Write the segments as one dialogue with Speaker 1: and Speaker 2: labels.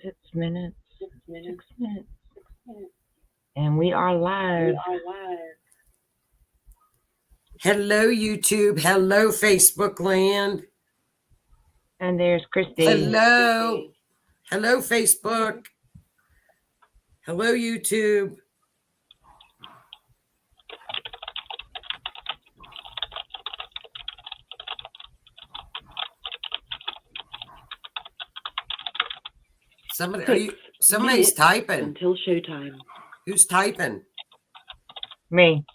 Speaker 1: 6 minutes. 6 minutes. And we are live.
Speaker 2: Hello, YouTube. Hello, Facebook land.
Speaker 1: And there's Christy.
Speaker 2: Hello. Hello, Facebook. Hello, YouTube. Somebody's typing.
Speaker 3: Until showtime.
Speaker 2: Who's typing?
Speaker 1: Me.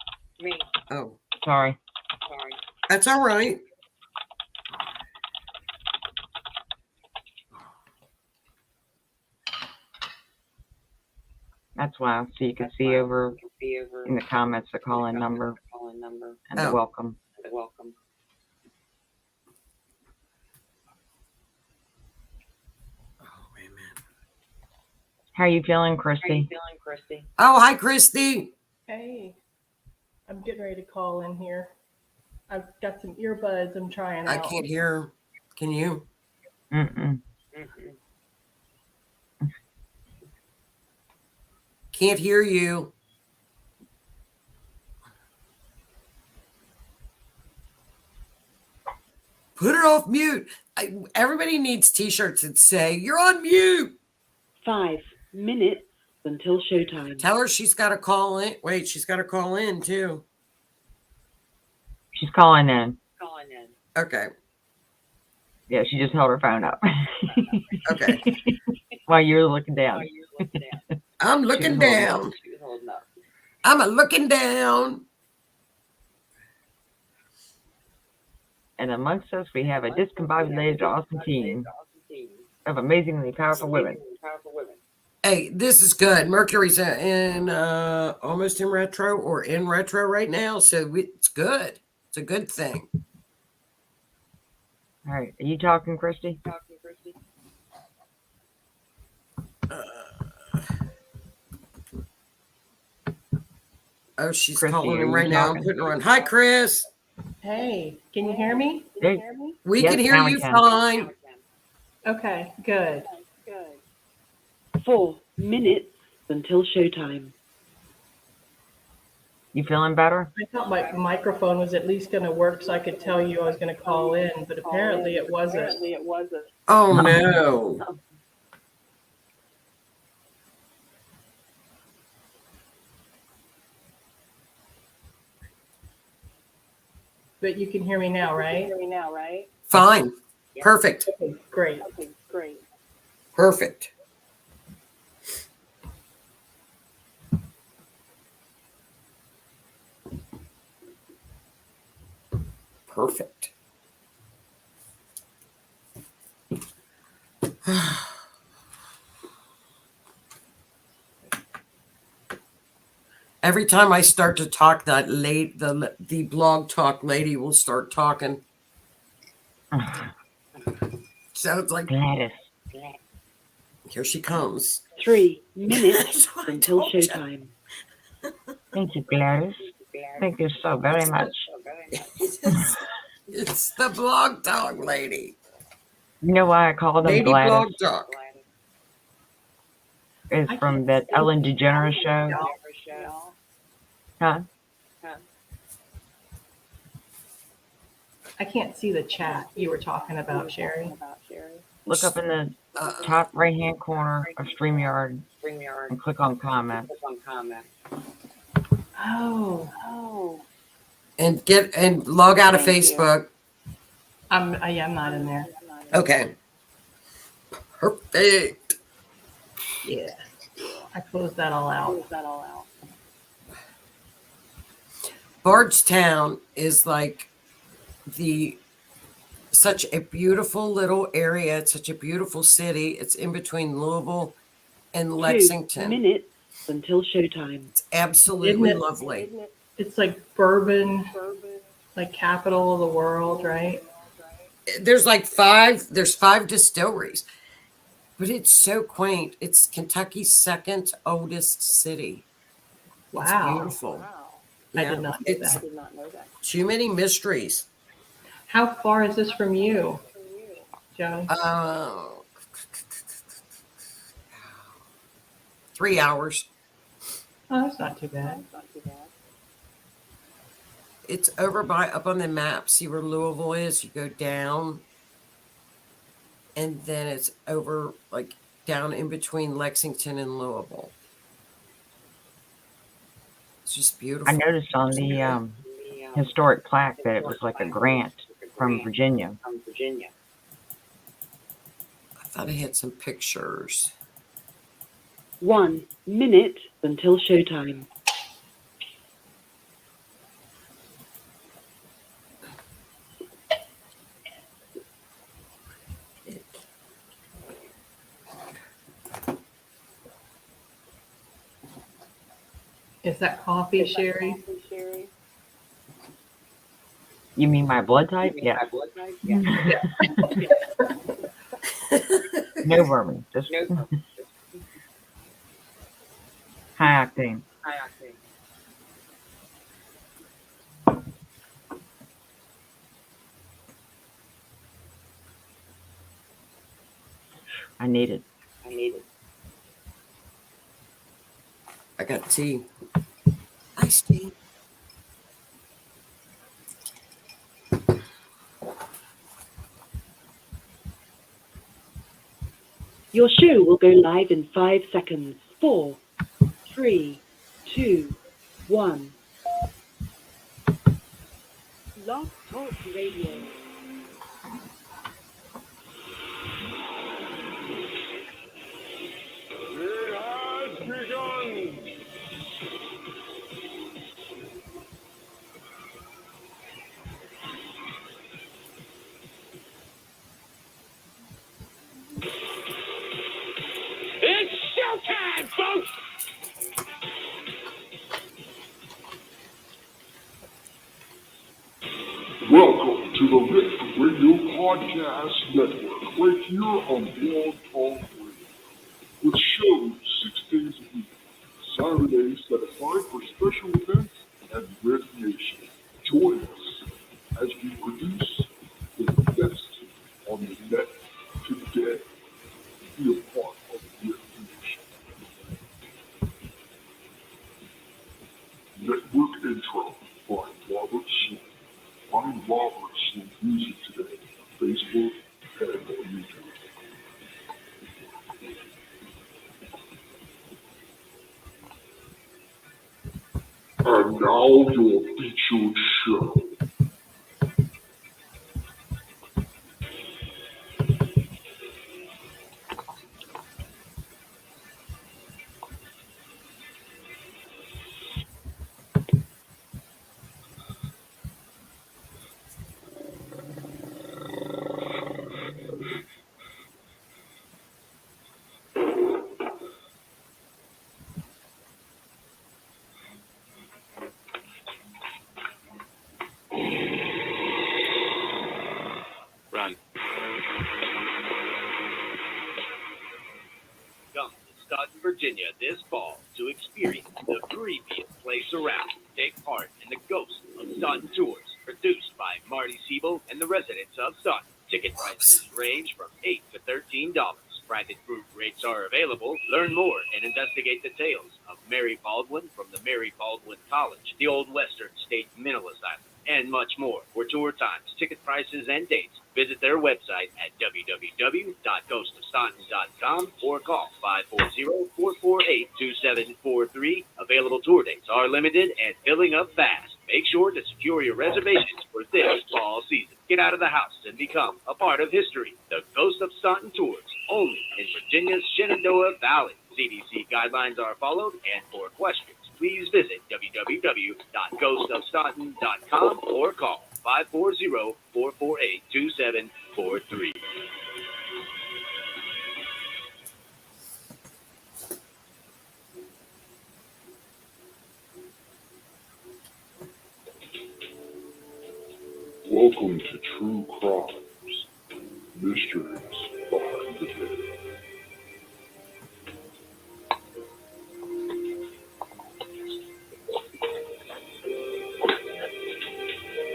Speaker 2: Oh.
Speaker 1: Sorry.
Speaker 2: That's all right.
Speaker 1: That's why. So you can see over in the comments the call-in number and the welcome. How are you feeling, Christy?
Speaker 2: Oh, hi, Christy.
Speaker 4: Hey, I'm getting ready to call in here. I've got some earbuds I'm trying out.
Speaker 2: I can't hear. Can you? Can't hear you. Put her off mute. Everybody needs t-shirts that say, you're on mute.
Speaker 3: 5 minutes until showtime.
Speaker 2: Tell her she's got to call in. Wait, she's got to call in too.
Speaker 1: She's calling in.
Speaker 2: Okay.
Speaker 1: Yeah, she just held her phone up.
Speaker 2: Okay.
Speaker 1: While you were looking down.
Speaker 2: I'm looking down. I'm looking down.
Speaker 1: And amongst us, we have a discombobulated, awesome team of amazingly powerful women.
Speaker 2: Hey, this is good. Mercury's in almost in retro or in retro right now, so it's good. It's a good thing.
Speaker 1: All right, are you talking, Christy?
Speaker 2: Oh, she's
Speaker 1: Christy,
Speaker 2: calling
Speaker 1: are
Speaker 2: in
Speaker 1: you
Speaker 2: right now. I'm
Speaker 1: talking?
Speaker 2: putting her on. Hi, Chris.
Speaker 4: Hey, can you hear me?
Speaker 2: We
Speaker 1: Yes,
Speaker 2: can hear
Speaker 1: now we
Speaker 2: you
Speaker 1: can.
Speaker 2: fine.
Speaker 4: Okay, good.
Speaker 3: 4 minutes until showtime.
Speaker 1: You feeling better?
Speaker 4: I thought my microphone was at least going to work so I could tell you I was going to call in, but apparently it wasn't.
Speaker 2: Oh, no.
Speaker 4: But you can hear me now, right?
Speaker 2: Fine. Perfect.
Speaker 4: Okay, great.
Speaker 2: Perfect. Perfect. Every time I start to talk, the blog talk lady will start talking. Sounds like
Speaker 1: Gladys.
Speaker 2: here she comes.
Speaker 3: 3 minutes until showtime.
Speaker 1: Thank you, Gladys. Thank you so very much.
Speaker 2: It's the blog talk lady.
Speaker 1: You know why I call them
Speaker 2: Lady
Speaker 1: Gladys?
Speaker 2: blog talk.
Speaker 1: It's from that Ellen DeGeneres show. Huh?
Speaker 4: I can't see the chat you were talking about, Sheri.
Speaker 1: Look up in the top right-hand corner of StreamYard and click on comments.
Speaker 4: Oh.
Speaker 2: And log out of Facebook.
Speaker 4: I'm not in there.
Speaker 2: Okay. Perfect.
Speaker 4: Yeah. I closed that all out.
Speaker 2: Bardstown is like such a beautiful little area. It's such a beautiful city. It's in between Louisville and Lexington.
Speaker 3: 2 minutes until showtime.
Speaker 2: It's absolutely lovely.
Speaker 4: It's like bourbon, like capital of the world, right?
Speaker 2: There's like five distilleries, but it's so quaint. It's Kentucky's second oldest city.
Speaker 4: Wow.
Speaker 2: It's beautiful.
Speaker 4: I did not know that.
Speaker 2: Too many mysteries.
Speaker 4: How far is this from you, Joe?
Speaker 2: 3 hours.
Speaker 4: Oh, that's not too bad.
Speaker 2: It's over by up on the map. See where Louisville is? You go down, and then it's over like down in between Lexington and Louisville. It's just beautiful.
Speaker 1: I noticed on the historic plaque that it was like a grant from Virginia.
Speaker 2: I thought I had some pictures.
Speaker 3: 1 minute until showtime.
Speaker 4: Is that coffee, Sheri?
Speaker 1: You mean my blood type? Yeah. No vermin. Just high octane. I need it.
Speaker 2: I got tea. Iced tea.
Speaker 3: Your show will go live in 5 seconds. 4, 3, 2, 1. BlogTalk Radio.
Speaker 5: It has begun! It's showtime, folks! Welcome to the Rick Radio Podcast Network, right here on BlogTalk Radio, with shows 6 days a week, Saturdays set aside for special events and recreation. Join us as we produce the best on the net today. Be a part of the recreation. Network intro by Robert Sloan. Find Robert Sloan music today on Facebook and on YouTube. And now your featured show.
Speaker 6: Run. Come to Staunton, Virginia this fall to experience the creepiest place around. Take part in the Ghost of Staunton Tours, produced by Marty Siebel and the residents of Staunton. Ticket prices range from $8 to $13. Private group rates are available. Learn more and investigate the tales of Mary Baldwin from the Mary Baldwin College, the Old Western State Mental Asylum, and much more. For tour times, ticket prices, and dates, visit their website at www.ghostofstaunton.com or call 540-448-2743. Available tour dates are limited and filling up fast. Make sure to secure your reservations for this fall season. Get out of the house and become a part of history. The Ghost of Staunton Tours, only in Virginia's Shenandoah Valley. CDC guidelines are followed, and for questions, please visit www.ghostofstaunton.com or call 540-448-2743.
Speaker 5: Welcome to True Crimes, Mysteries Behind the Dead.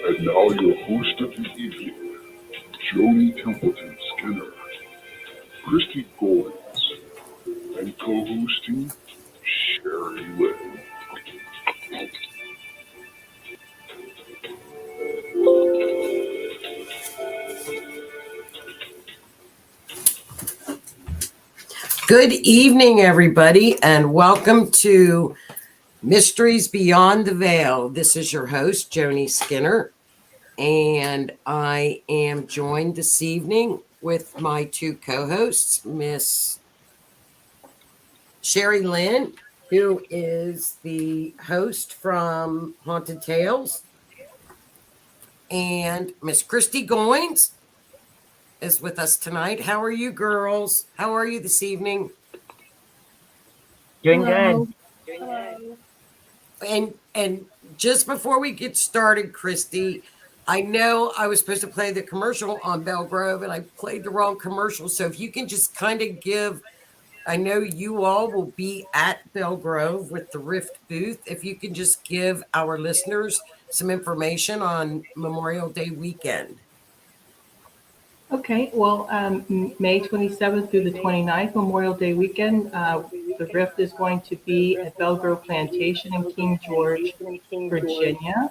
Speaker 5: And now your host of the evening, Joni Templeton-Skinner, Christy Goins, and co-hosting
Speaker 2: Good evening, everybody, and welcome to Mysteries Beyond the Veil. This is your host, Joni Skinner, and I am joined this evening with my two co-hosts, Miss Sheri Lynn, who is the host from Haunted Tales, and Miss Christy Goins is with us tonight. How are you, girls? How are you this evening?
Speaker 1: Doing
Speaker 4: Hello.
Speaker 1: good.
Speaker 4: Hello.
Speaker 2: And just before we get started, Christy, I know I was supposed to play the commercial on Belgrove and I played the wrong commercial. So if you can just kind of give, I know you all will be at Belgrove with the Rift booth. If you can just give our listeners some information on Memorial Day weekend.
Speaker 4: Okay, well, May 27th through the 29th, Memorial Day weekend, the Rift is going to be at Belgrove Plantation in King George, Virginia.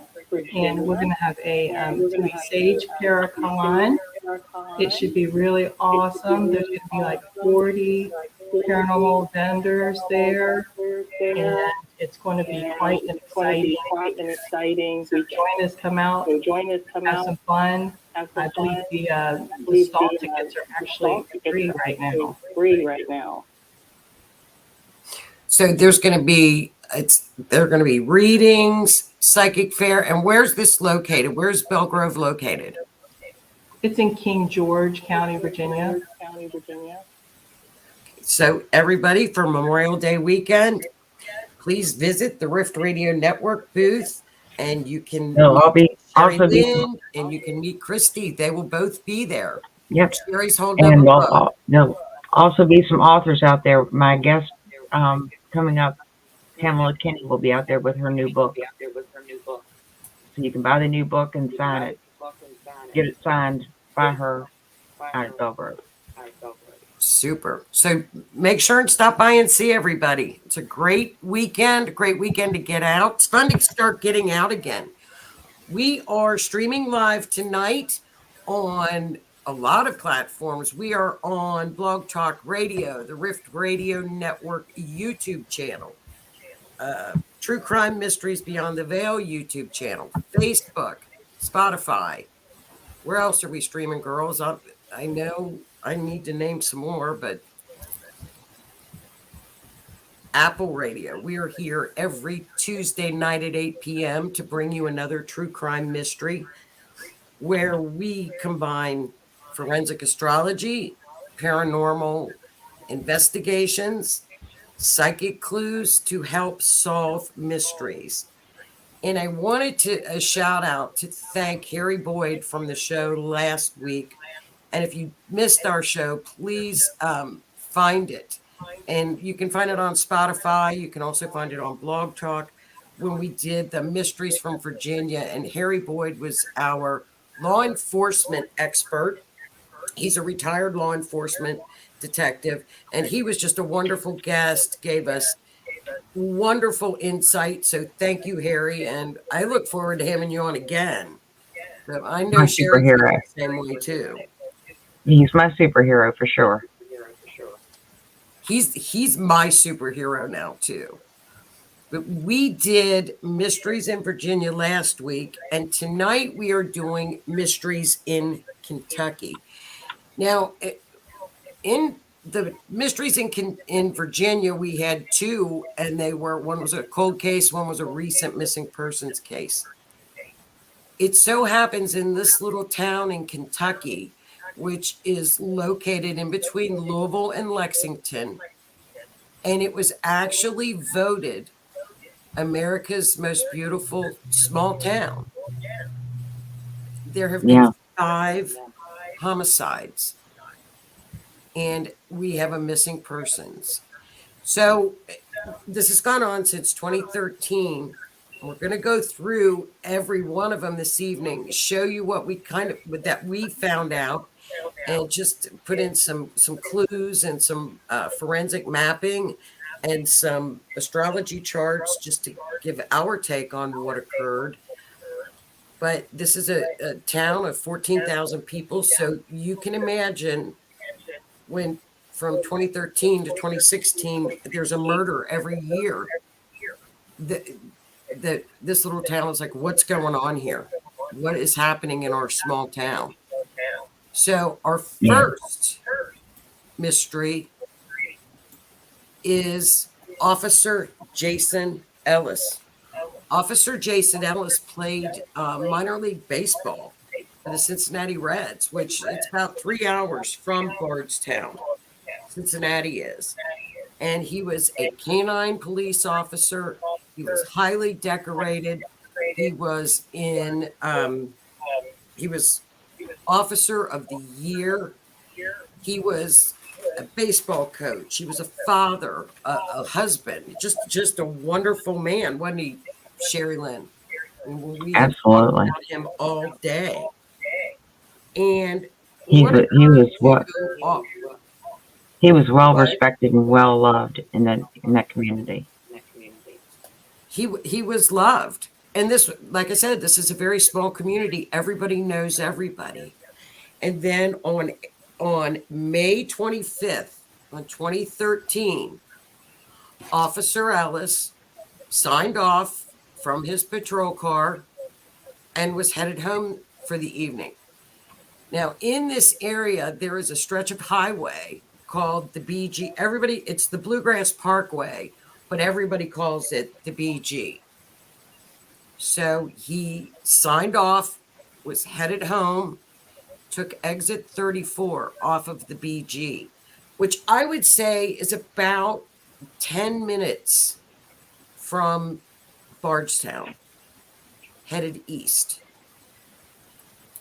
Speaker 4: And we're going to have a Tui Sage Paracon. It should be really awesome. There's going to be like 40 paranormal vendors there. And it's going to be quite exciting. So join us, come out, have some fun. I believe the stall tickets are actually free right now.
Speaker 2: So there's going to be there are going to be readings, psychic fair, and where's this located? Where's Belgrove located?
Speaker 4: It's in King George County, Virginia.
Speaker 2: So everybody, for Memorial Day weekend, please visit the Rift Radio Network booth, and you can meet Sheri Lynn, and you can meet Christy. They will both be there.
Speaker 1: Yep.
Speaker 2: Sheri's holding up a book.
Speaker 1: There'll also be some authors out there. My guest coming up, Pamela Kinney, will be out there with her new book. So you can buy the new book and sign it. Get it signed by her out at Belgrove.
Speaker 2: Super. So make sure and stop by and see everybody. It's a great weekend to get out. It's fun to start getting out again. We are streaming live tonight on a lot of platforms. We are on BlogTalk Radio, the Rift Radio Network YouTube channel, True Crime Mysteries Beyond the Veil YouTube channel, Facebook, Spotify. Where else are we streaming, girls? I know I need to name some more, but Apple Radio. We are here every Tuesday night at 8 p.m. to bring you another true crime mystery where we combine forensic astrology, paranormal investigations, psychic clues to help solve mysteries. And I wanted to shout out to thank Harry Boyd from the show last week. And if you missed our show, please find it. And you can find it on Spotify. You can also find it on BlogTalk when we did the Mysteries from Virginia. And Harry Boyd was our law enforcement expert. He's a retired law enforcement detective. And he was just a wonderful guest, gave us wonderful insight. So thank you, Harry. And I look forward to having you on again. So I know Sheri feels the same way too.
Speaker 1: He's my superhero for sure.
Speaker 2: He's my superhero now too. But we did Mysteries in Virginia last week, and tonight we are doing Mysteries in Kentucky. Now, in the Mysteries in Virginia, we had two, and one was a cold case, one was a recent missing persons case. It so happens in this little town in Kentucky, which is located in between Louisville and Lexington. And it was actually voted America's most beautiful small town. There have been 5 homicides. And we have a missing persons. So this has gone on since 2013. We're going to go through every one of them this evening, show you what we that we found out, and just put in some clues and some forensic mapping and some astrology charts just to give our take on what occurred. But this is a town of 14,000 people, so you can imagine when from 2013 to 2016, there's a murder every year. This little town is like, what's going on here? What is happening in our small town? So our first mystery is Officer Jason Ellis. Officer Jason Ellis played minor league baseball for the Cincinnati Reds, which it's about 3 hours from Bardstown, Cincinnati is. And he was a canine police officer. He was highly decorated. He was he was officer of the year. He was a baseball coach. He was a father, a husband, just a wonderful man, wasn't he, Sheri Lynn? We have talked
Speaker 1: Absolutely.
Speaker 2: about him all day. And
Speaker 1: He was well
Speaker 2: What?
Speaker 1: respected and well loved in that community.
Speaker 2: He was loved. And this, like I said, this is a very small community. Everybody knows everybody. And then on May 25th, on 2013, Officer Ellis signed off from his patrol car and was headed home for the evening. Now, in this area, there is a stretch of highway called the BG. It's the Bluegrass Parkway, but everybody calls it the BG. So he signed off, was headed home, took exit 34 off of the BG, which I would say is about 10 minutes from Bardstown, headed east.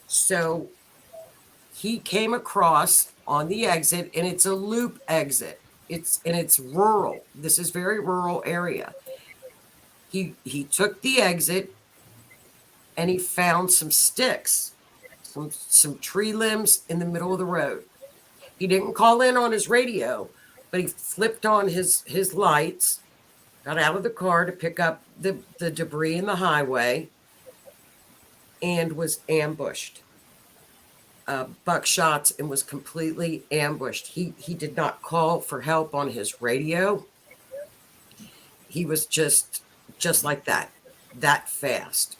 Speaker 2: So he came across on the exit, and it's a loop exit. It's rural. This is very rural area. He took the exit, and he found some sticks, some tree limbs in the middle of the road. He didn't call in on his radio, but he flipped on his lights, got out of the car to pick up the debris in the highway, and was ambushed. Buckshots, and was completely ambushed. He did not call for help on his radio. He was just like that fast.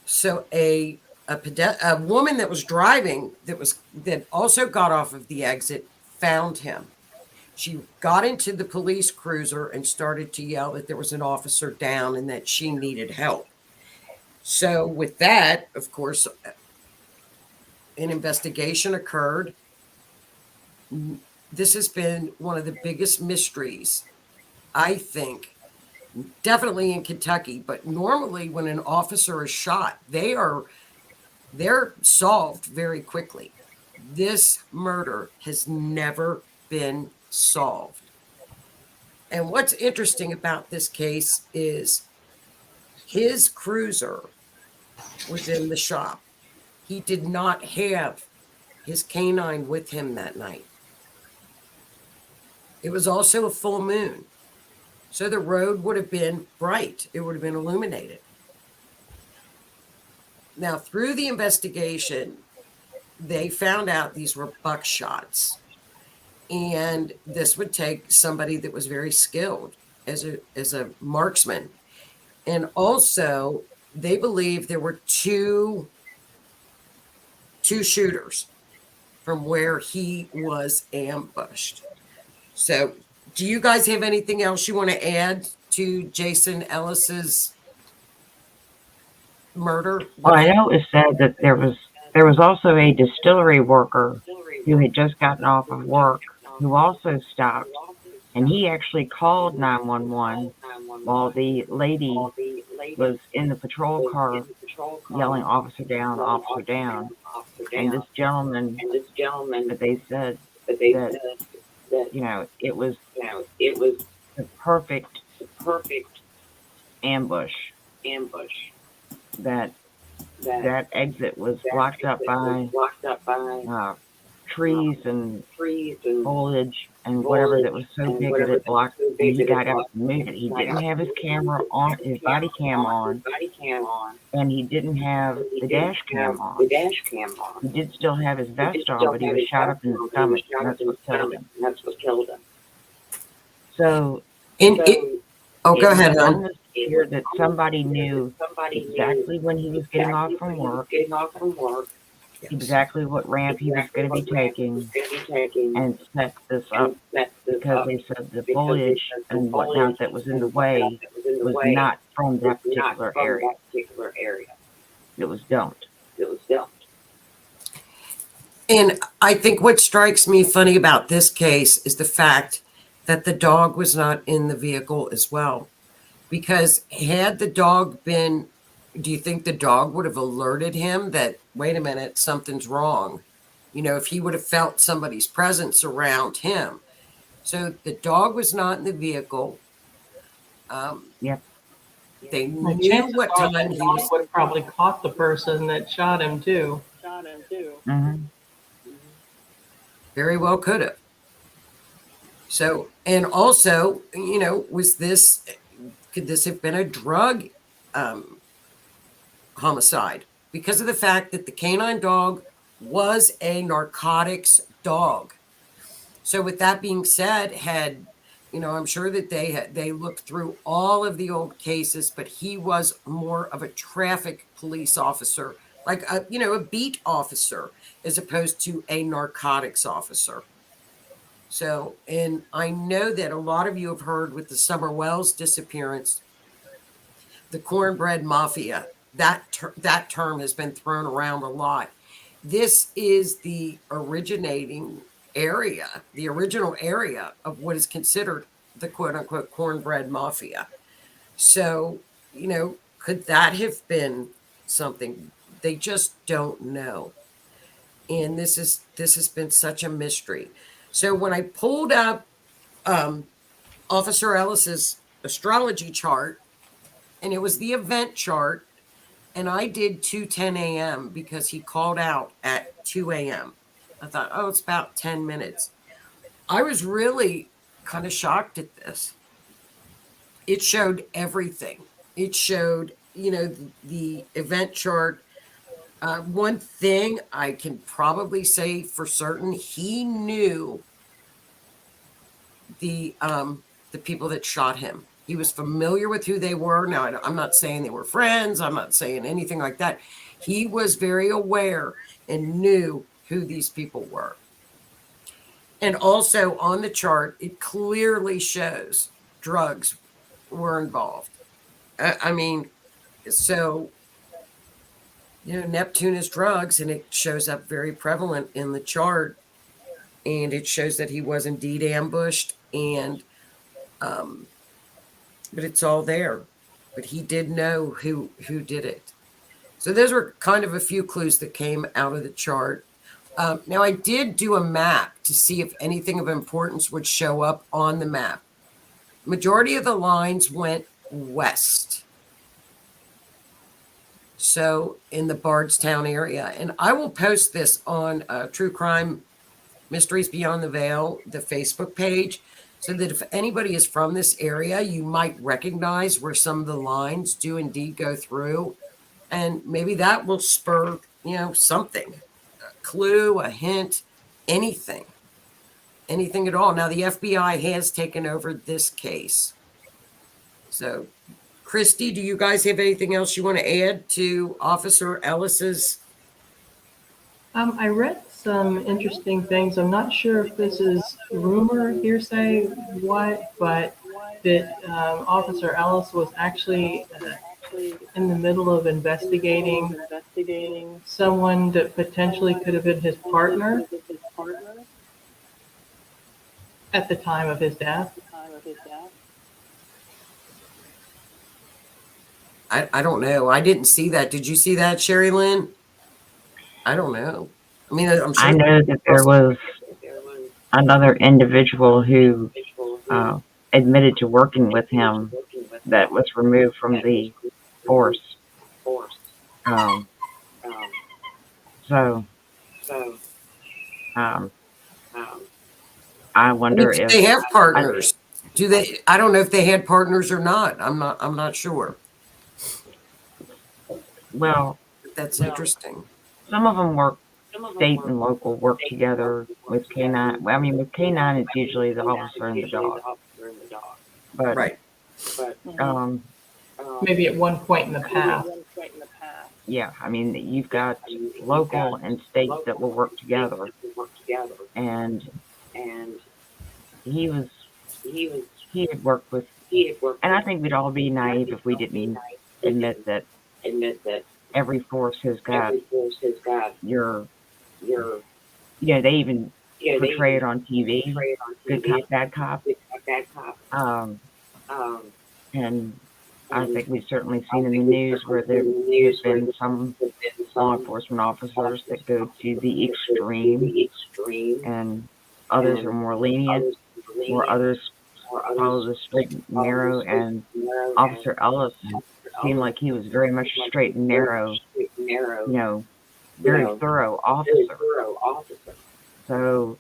Speaker 2: So a woman that was driving that also got off of the exit found him. She got into the police cruiser and started to yell that there was an officer down and that she needed help. So with that, of course, an investigation occurred. This has been one of the biggest mysteries, I think, definitely in Kentucky. But normally when an officer is shot, they're solved very quickly. This murder has never been solved. And what's interesting about this case is his cruiser was in the shop. He did not have his canine with him that night. It was also a full moon. So the road would have been bright. It would have been illuminated. Now, through the investigation, they found out these were buckshots. And this would take somebody that was very skilled as a marksman. And also, they believe there were two shooters from where he was ambushed. So, do you guys have anything else you want to add to Jason Ellis's murder?
Speaker 1: Well, I know it was said that there was also a distillery worker who had just gotten off of work who also stopped, and he actually called 911 while the lady was in the patrol car yelling "Officer down, officer down." And this gentleman that they said that it was the perfect ambush. That exit was blocked up by trees and foliage and whatever that was so big that it blocked and he got up and moved it. He didn't have his camera on, his body cam on, and he didn't have the dash cam on. He did still have his vest on, but he was shot up in the stomach, and that's what killed him. So
Speaker 2: Go ahead, hon.
Speaker 1: almost clear that somebody knew exactly when he was getting off from work, exactly what ramp he was going to be taking, and set this up because they said the foliage and whatnot that was in the way was not from that particular area. It was dumped.
Speaker 2: And I think what strikes me funny about this case is the fact that the dog was not in the vehicle as well. Because had the dog been, do you think the dog would have alerted him that, wait a minute, something's wrong? You know, if he would have felt somebody's presence around him. So the dog was not in the vehicle.
Speaker 1: Yep.
Speaker 2: They knew what time he was.
Speaker 4: Would have probably caught the person that shot him too.
Speaker 1: Mm-hmm.
Speaker 2: Very well could have. So, and also, you know, could this have been a drug homicide? Because of the fact that the canine dog was a narcotics dog. So with that being said, I'm sure that they looked through all of the old cases, but he was more of a traffic police officer, like a beat officer, as opposed to a narcotics officer. So, and I know that a lot of you have heard with the Summer Wells disappearance, the cornbread mafia, that term has been thrown around a lot. This is the original area of what is considered the quote unquote cornbread mafia. So, could that have been something? They just don't know. And this has been such a mystery. So when I pulled up Officer Ellis's astrology chart, and it was the event chart, and I did 2:10 a.m. because he called out at 2 a.m. I thought, oh, it's about 10 minutes. I was really kind of shocked at this. It showed everything. It showed, the event chart. One thing I can probably say for certain, he knew the people that shot him. He was familiar with who they were. Now, I'm not saying they were friends. I'm not saying anything like that. He was very aware and knew who these people were. And also on the chart, it clearly shows drugs were involved. Neptune is drugs, and it shows up very prevalent in the chart. And it shows that he was indeed ambushed, and but it's all there. But he did know who did it. So those were kind of a few clues that came out of the chart. Now, I did do a map to see if anything of importance would show up on the map. Majority of the lines went west. So in the Bardstown area. And I will post this on True Crime Mysteries Beyond the Veil, the Facebook page, so that if anybody is from this area, you might recognize where some of the lines do indeed go through. And maybe that will spur, something, a clue, a hint, anything at all. Now, the FBI has taken over this case. So, Christy, do you guys have anything else you want to add to Officer Ellis's?
Speaker 4: I read some interesting things. I'm not sure if this is rumor, hearsay, but that Officer Ellis was actually in the middle of investigating someone that potentially could have been his partner at the time of his death.
Speaker 2: I don't know. I didn't see that. Did you see that, Sheri Lynn? I don't know. I mean, I'm sure.
Speaker 1: I know that there was another individual who admitted to working with him that was removed from the force. I wonder if
Speaker 2: they have partners. Do they? I don't know if they had partners or not. I'm not sure.
Speaker 1: Well,
Speaker 2: That's interesting.
Speaker 1: some of them work, state and local work together with K9. Well, I mean, with K9, it's usually the officer and the dog. But
Speaker 2: Right.
Speaker 1: um,
Speaker 4: Maybe at one point in the past.
Speaker 1: yeah, I mean, you've got local and state that will work together, and he was he had worked with, and I think we'd all be naive if we didn't admit that every force has got your they even portray it on TV, good cop, bad cop. And I think we've certainly seen in the news where there has been some law enforcement officers that go to the extreme, and others are more lenient, or others follow the straight and narrow. And Officer Ellis seemed like he was very much straight and narrow, very thorough officer. So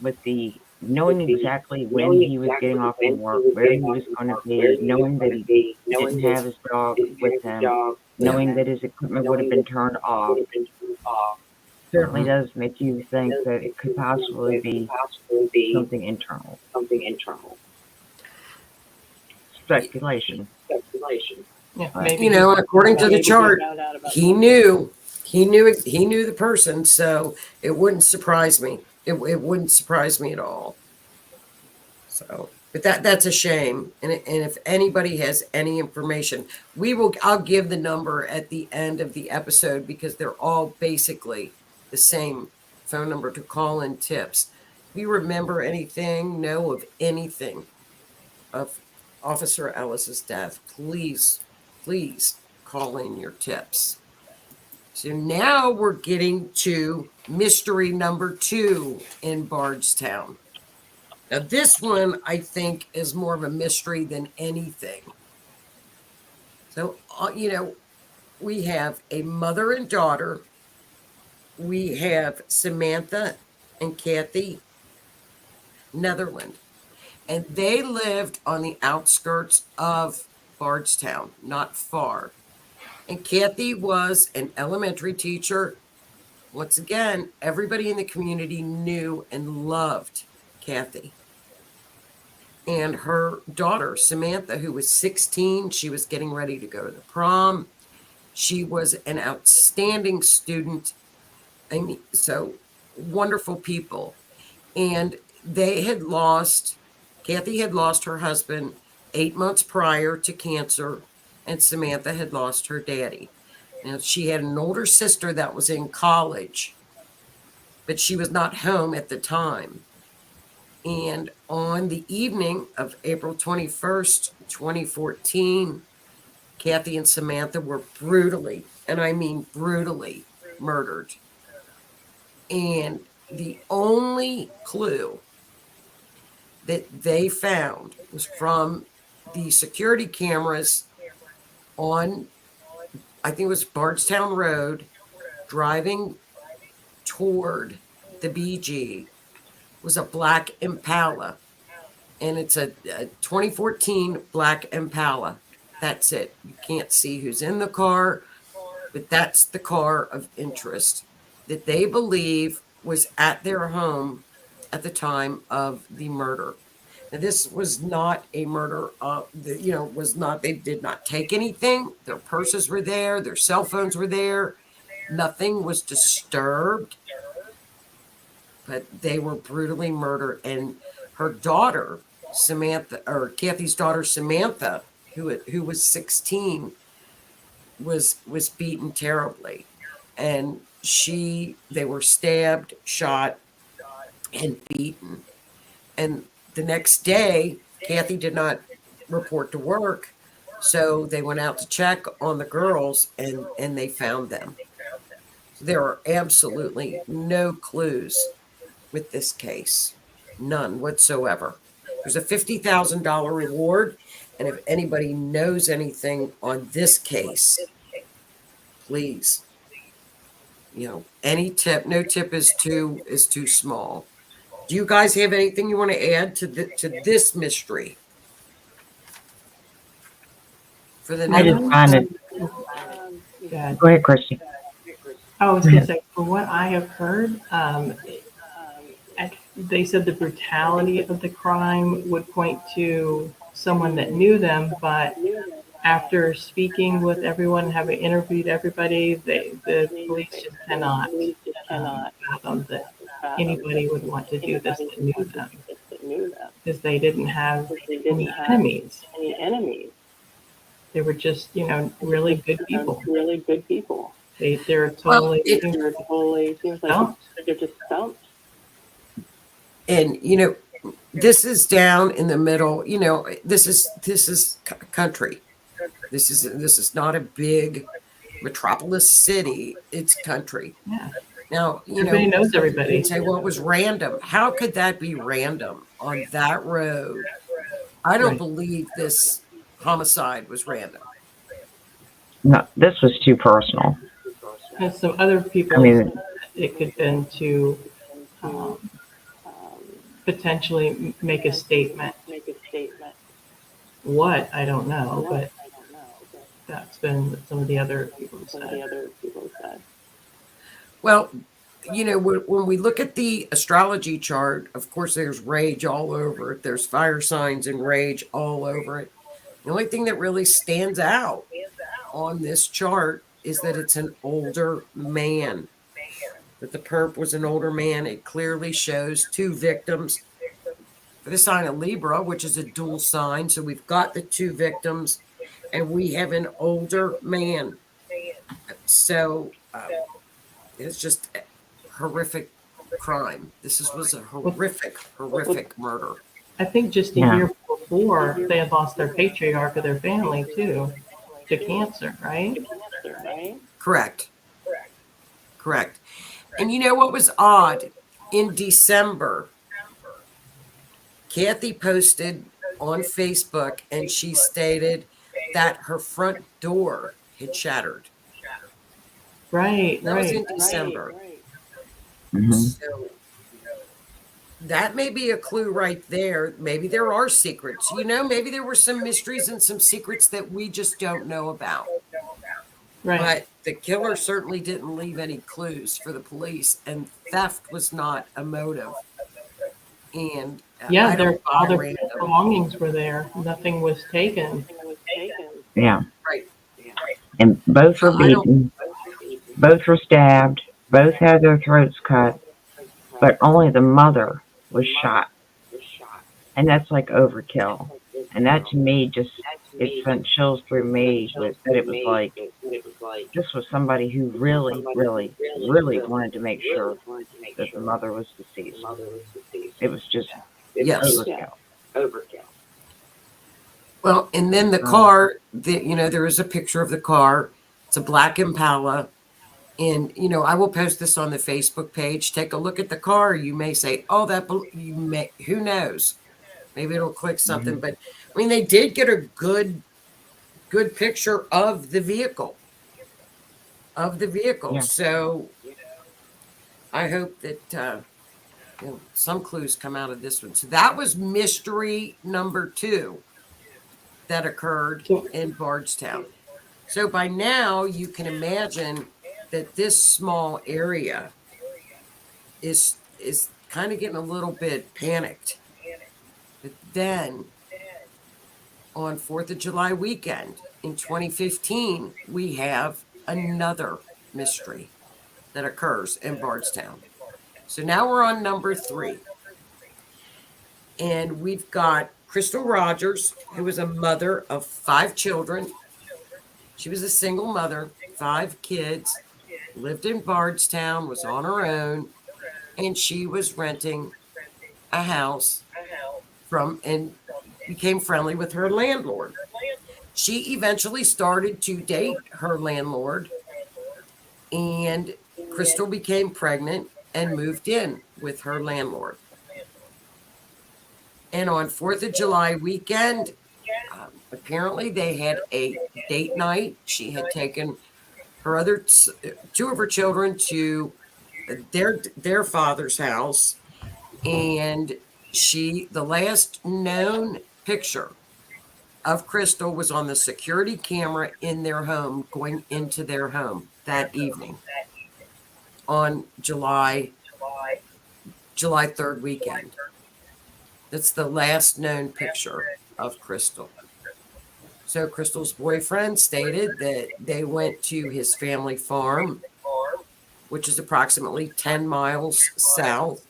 Speaker 1: with the knowing exactly when he was getting off from work, where he was going to be, knowing that he didn't have his dog with him, knowing that his equipment would have been turned off, certainly does make you think that it could possibly be something internal. Speculation.
Speaker 4: Yeah,
Speaker 1: But,
Speaker 4: maybe
Speaker 2: According to the chart, he knew the person, so it wouldn't surprise me. It wouldn't surprise me at all. So, but that's a shame. And if anybody has any information, I'll give the number at the end of the episode, because they're all basically the same phone number to call in tips. If you remember anything, know of anything of Officer Ellis's death, please call in your tips. So now we're getting to mystery number 2 in Bardstown. Now this one, I think, is more of a mystery than anything. So, we have a mother and daughter. We have Samantha and Kathy Netherland. And they lived on the outskirts of Bardstown, not far. And Kathy was an elementary teacher. Once again, everybody in the community knew and loved Kathy. And her daughter, Samantha, who was 16, she was getting ready to go to the prom. She was an outstanding student. I mean, so wonderful people. And Kathy had lost her husband 8 months prior to cancer, and Samantha had lost her daddy. Now, she had an older sister that was in college, but she was not home at the time. And on the evening of April 21st, 2014, Kathy and Samantha were brutally, and I mean brutally, murdered. And the only clue that they found was from the security cameras on, I think it was Bardstown Road, driving toward the BG, was a black Impala. And it's a 2014 black Impala. That's it. You can't see who's in the car, but that's the car of interest that they believe was at their home at the time of the murder. Now, this was not a murder. They did not take anything. Their purses were there. Their cell phones were there. Nothing was disturbed, but they were brutally murdered. And her daughter, Samantha, or Kathy's daughter, Samantha, who was 16, was beaten terribly. And they were stabbed, shot, and beaten. And the next day, Kathy did not report to work, so they went out to check on the girls, and they found them. There are absolutely no clues with this case, none whatsoever. There's a $50,000 reward, and if anybody knows anything on this case, please, any tip, no tip is too small. Do you guys have anything you want to add to this mystery? For the
Speaker 1: I just
Speaker 2: Netherlands?
Speaker 1: find it.
Speaker 4: Yeah.
Speaker 1: Go ahead, Christy.
Speaker 4: I was going to say, from what I have heard, they said the brutality of the crime would point to someone that knew them, but after speaking with everyone, having interviewed everybody, the police just cannot fathom that anybody would want to do this that knew them, because they didn't have any enemies. They were just, really good people. They're totally,
Speaker 2: Well,
Speaker 4: stumped.
Speaker 2: and this is down in the middle. This is country. This is not a big metropolis city. It's country.
Speaker 4: Yeah.
Speaker 2: Now,
Speaker 4: Everybody knows everybody.
Speaker 2: you'd say, well, it was random. How could that be random on that road? I don't
Speaker 4: Right.
Speaker 2: believe this homicide was random.
Speaker 1: No, this was too personal.
Speaker 4: And some other people,
Speaker 1: I mean,
Speaker 4: it could have been to potentially make a statement. What, I don't know, but that's been what some of the other people said.
Speaker 2: Well, when we look at the astrology chart, of course, there's rage all over it. There's fire signs and rage all over it. The only thing that really stands out on this chart is that it's an older man. That the perp was an older man. It clearly shows two victims for the sign of Libra, which is a dual sign. So we've got the two victims, and we have an older man. So it's just a horrific crime. This was a horrific murder.
Speaker 4: I think just a year before, they had lost their patriarch of their family too, to cancer, right?
Speaker 2: Correct. And you know what was odd? In December, Kathy posted on Facebook and she stated that her front door had shattered.
Speaker 4: Right.
Speaker 2: That was in December.
Speaker 1: mhm.
Speaker 2: So that may be a clue right there. Maybe there are secrets. Maybe there were some mysteries and some secrets that we just don't know about.
Speaker 4: Right.
Speaker 2: But the killer certainly didn't leave any clues for the police, and theft was not a motive. And
Speaker 4: Yeah,
Speaker 2: I don't
Speaker 4: all
Speaker 2: buy
Speaker 4: their
Speaker 2: random.
Speaker 4: belongings were there. Nothing was taken.
Speaker 1: Yeah.
Speaker 2: Right.
Speaker 1: And both were
Speaker 2: I don't-
Speaker 1: beaten. Both were stabbed. Both had their throats cut. But only the mother was shot. And that's like overkill. And that to me it sent chills through me that it was like, this was somebody who really, really, really wanted to make sure that the mother was deceased. It was just
Speaker 2: Yes.
Speaker 1: overkill.
Speaker 2: Well, and then the car, there is a picture of the car. It's a black Impala. And, I will post this on the Facebook page. Take a look at the car. You may say, oh, who knows? Maybe it'll click something. But, they did get a good picture of the vehicle.
Speaker 1: Yeah.
Speaker 2: So I hope that some clues come out of this one. So that was mystery number 2 that occurred in Bardstown. So by now you can imagine that this small area is kind of getting a little bit panicked. But then on 4th of July weekend in 2015, we have another mystery that occurs in Bardstown. So now we're on number 3. And we've got Crystal Rogers, who was a mother of 5 children. She was a single mother, 5 kids, lived in Bardstown, was on her own, and she was renting a house and became friendly with her landlord. She eventually started to date her landlord, and Crystal became pregnant and moved in with her landlord. And on 4th of July weekend, apparently they had a date night. She had taken her other 2 of her children to their father's house, And the last known picture of Crystal was on the security camera in their home, going into their home that evening on July 3rd weekend. That's the last known picture of Crystal. So Crystal's boyfriend stated that they went to his family farm, which is approximately 10 miles south.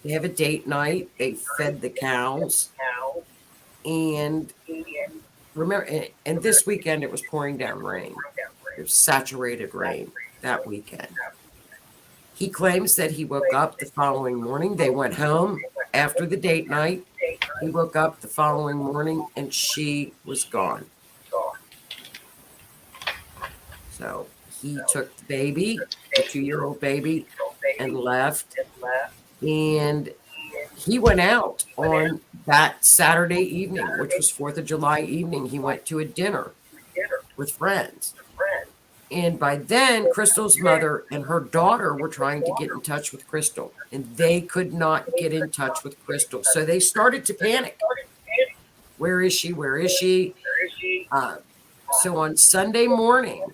Speaker 2: They have a date night. They fed the cows. And remember, and this weekend it was pouring down rain. It was saturated rain that weekend. He claims that he woke up the following morning. They went home after the date night. He woke up the following morning and she was gone. So he took the baby, the 2-year-old baby, and left. And he went out on that Saturday evening, which was 4th of July evening. He went to a dinner with friends. And by then, Crystal's mother and her daughter were trying to get in touch with Crystal, and they could not get in touch with Crystal. So they started to panic. Where is she? Where is she? So on Sunday morning,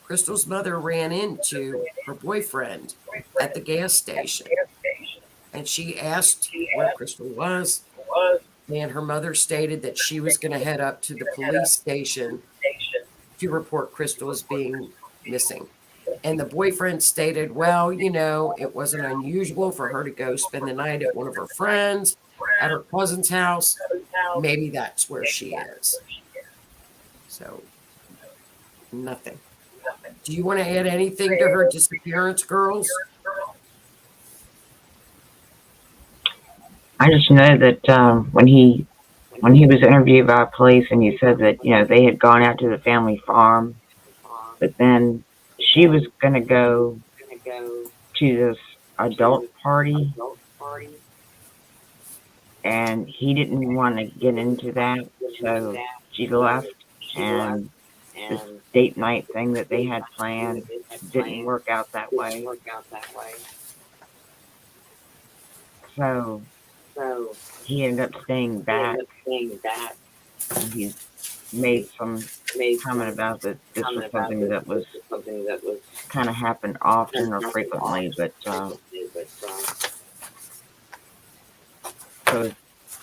Speaker 2: Crystal's mother ran into her boyfriend at the gas station, and she asked where Crystal was. And her mother stated that she was going to head up to the police station to report Crystal as being missing. And the boyfriend stated, well, it wasn't unusual for her to go spend the night at one of her friends, at her cousin's house. Maybe that's where she is. So, nothing. Do you want to add anything to her disappearance, girls?
Speaker 1: I just know that when he was interviewed by police and he said that, they had gone out to the family farm, but then she was going to go to this adult party, and he didn't want to get into that, so she left, and this date night thing that they had planned didn't work out that way. So he ended up staying back. And he made some comment about that this was something that was kind of happened often or frequently, but so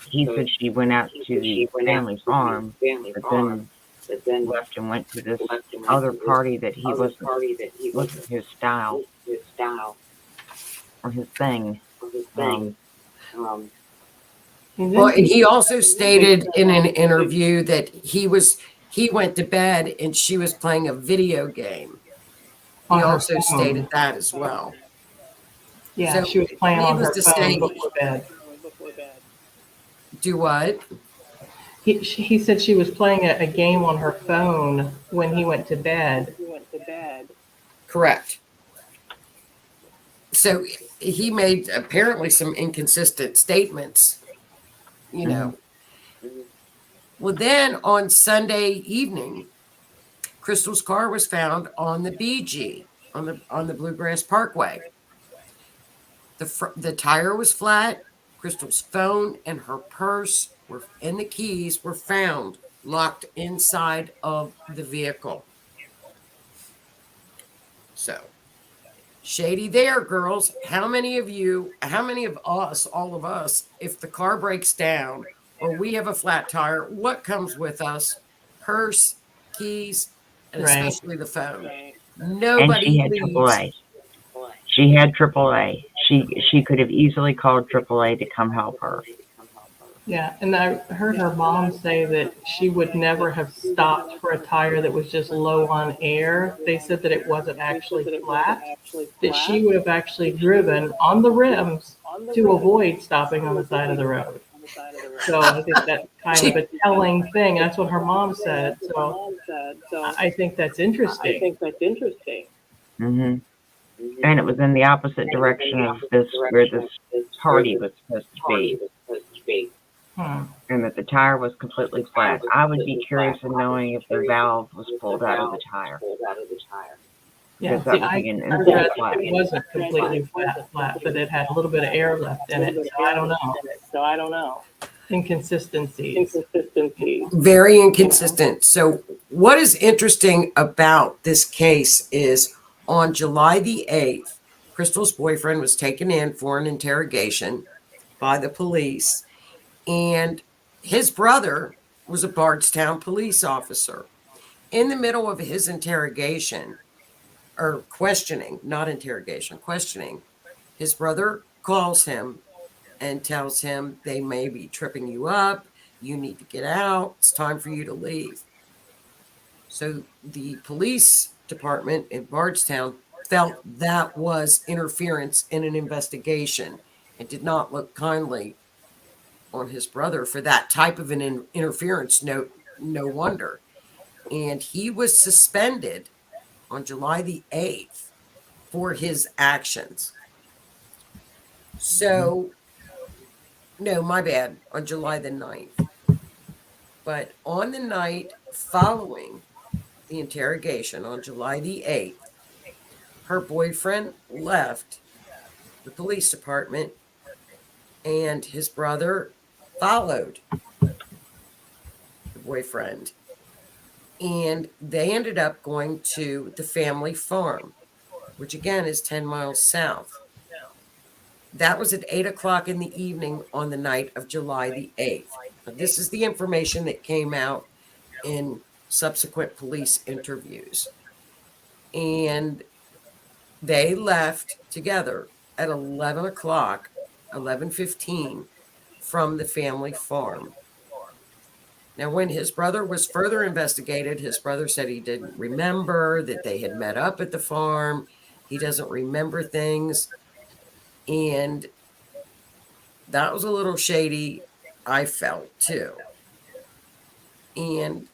Speaker 1: he said she went out to the family farm, but then left and went to this other party that he wasn't his style or his thing.
Speaker 2: Well, and he also stated in an interview that he went to bed and she was playing a video game. He also stated that as well.
Speaker 4: Yeah,
Speaker 2: So
Speaker 4: she was playing on her phone before bed.
Speaker 2: Do what?
Speaker 4: He said she was playing a game on her phone when he went to bed.
Speaker 2: Correct. So he made apparently some inconsistent statements, Well, then on Sunday evening, Crystal's car was found on the BG, on the Bluegrass Parkway. The tire was flat. Crystal's phone and her purse and the keys were found locked inside of the vehicle. So, shady there, girls. How many of us, all of us, if the car breaks down or we have a flat tire, what comes with us? Purse, keys, and especially the phone. Nobody
Speaker 1: And she had
Speaker 2: leaves.
Speaker 1: AAA. She had AAA. She could have easily called AAA to come help her.
Speaker 4: Yeah, and I heard her mom say that she would never have stopped for a tire that was just low on air. They said that it wasn't actually flat, that she would have actually driven on the rims to avoid stopping on the side of the road. So I think that's kind of a telling thing. That's what her mom said. So I think that's interesting.
Speaker 1: Mm-hmm. And it was in the opposite direction of where this party was supposed to be. And that the tire was completely flat. I would be curious in knowing if the valve was pulled out of the tire.
Speaker 4: Yeah,
Speaker 1: Because that
Speaker 4: see,
Speaker 1: was
Speaker 4: I
Speaker 1: an
Speaker 4: read
Speaker 1: instant
Speaker 4: that
Speaker 1: flat.
Speaker 4: it wasn't completely flat, but it had a little bit of air left in it, so I don't know. Inconsistencies.
Speaker 2: Very inconsistent. So, what is interesting about this case is on July the 8th, Crystal's boyfriend was taken in for an interrogation by the police, and his brother was a Bardstown police officer. In the middle of his interrogation, or questioning, not interrogation, questioning, his brother calls him and tells him they may be tripping you up. You need to get out. It's time for you to leave. So the police department in Bardstown felt that was interference in an investigation and did not look kindly on his brother for that type of an interference. No wonder. And he was suspended on July the 8th for his actions. So, no, my bad, on July the 9th. But on the night following the interrogation on July the 8th, her boyfriend left the police department and his brother followed the boyfriend. And they ended up going to the family farm, which again is 10 miles south. That was at 8 o'clock in the evening on the night of July the 8th. Now, this is the information that came out in subsequent police interviews. And they left together at 11 o'clock, 11:15 from the family farm. Now, when his brother was further investigated, his brother said he didn't remember that they had met up at the farm. He doesn't remember things. And that was a little shady, I felt too. And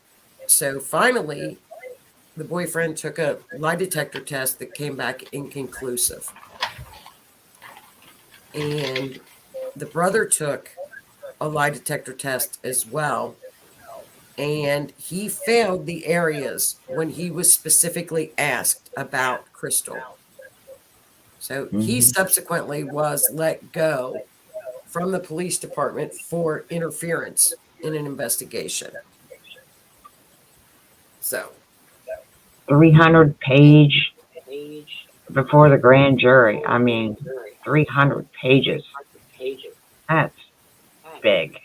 Speaker 2: so finally, the boyfriend took a lie detector test that came back inconclusive. And the brother took a lie detector test as well. And he failed the areas when he was specifically asked about Crystal. So he subsequently was let go from the police department for interference in an investigation. So
Speaker 1: 300-page before the grand jury. I mean, 300 pages. That's big.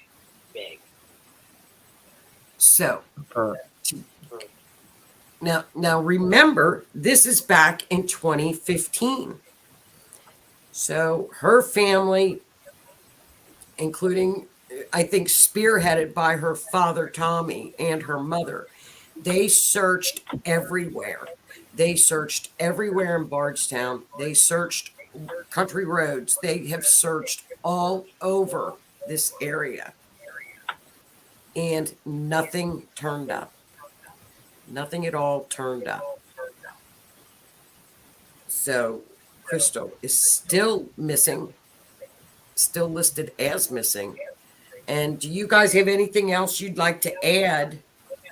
Speaker 2: So
Speaker 1: For
Speaker 2: now remember, this is back in 2015. So her family, including, I think, spearheaded by her father, Tommy, and her mother, they searched everywhere. They searched everywhere in Bardstown. They searched country roads. They have searched all over this area. And nothing turned up. Nothing at all turned up. So Crystal is still missing, still listed as missing. And do you guys have anything else you'd like to add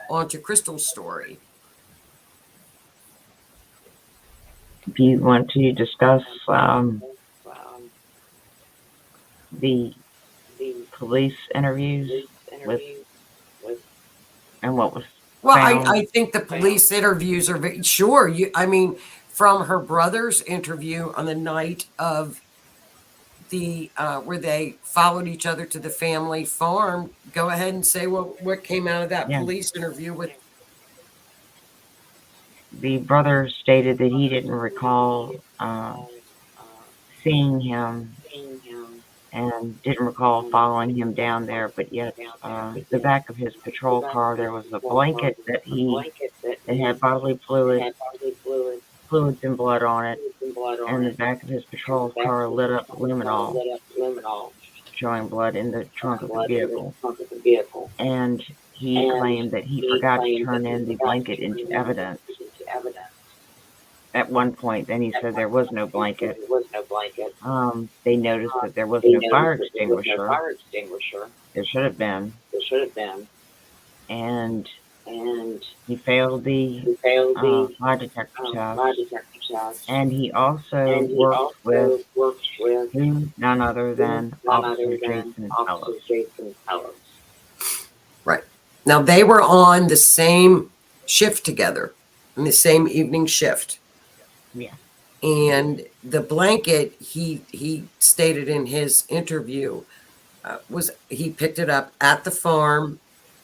Speaker 2: onto Crystal's story?
Speaker 1: do you want to discuss the police interviews with and what was
Speaker 2: Well,
Speaker 1: found?
Speaker 2: I think the police interviews are very sure. I mean, from her brother's interview on the night of the where they followed each other to the family farm, go ahead and say what came out of that
Speaker 1: Yeah.
Speaker 2: police interview with.
Speaker 1: The brother stated that he didn't recall seeing him and didn't recall following him down there, but yet the back of his patrol car there was a blanket that had bodily fluids and blood on it, and the back of his patrol car lit up luminol, showing blood in the trunk of the vehicle. And he claimed that he forgot to turn in the blanket into evidence at one point. Then he said there was no blanket. They noticed that there was no fire extinguisher. There should have been. And he failed the lie detector test. And he also worked with who? None other than Officer Jason Ellis.
Speaker 2: Right. Now they were on the same shift together, in the same evening shift.
Speaker 1: Yeah.
Speaker 2: And the blanket, he stated in his interview, was he picked it up at the farm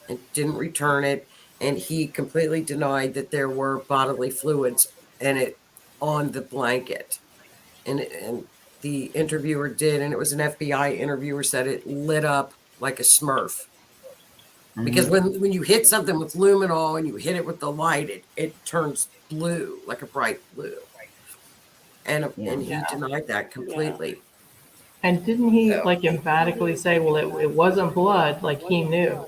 Speaker 2: and didn't return it, and he completely denied that there were bodily fluids in it on the blanket. And the interviewer did, and it was an FBI interviewer, said it lit up like a Smurf. Because when you hit something with luminol and you hit it with the light, it turns blue, like a bright blue. And he denied that completely.
Speaker 4: And didn't he like emphatically say, well, it wasn't blood, like he knew?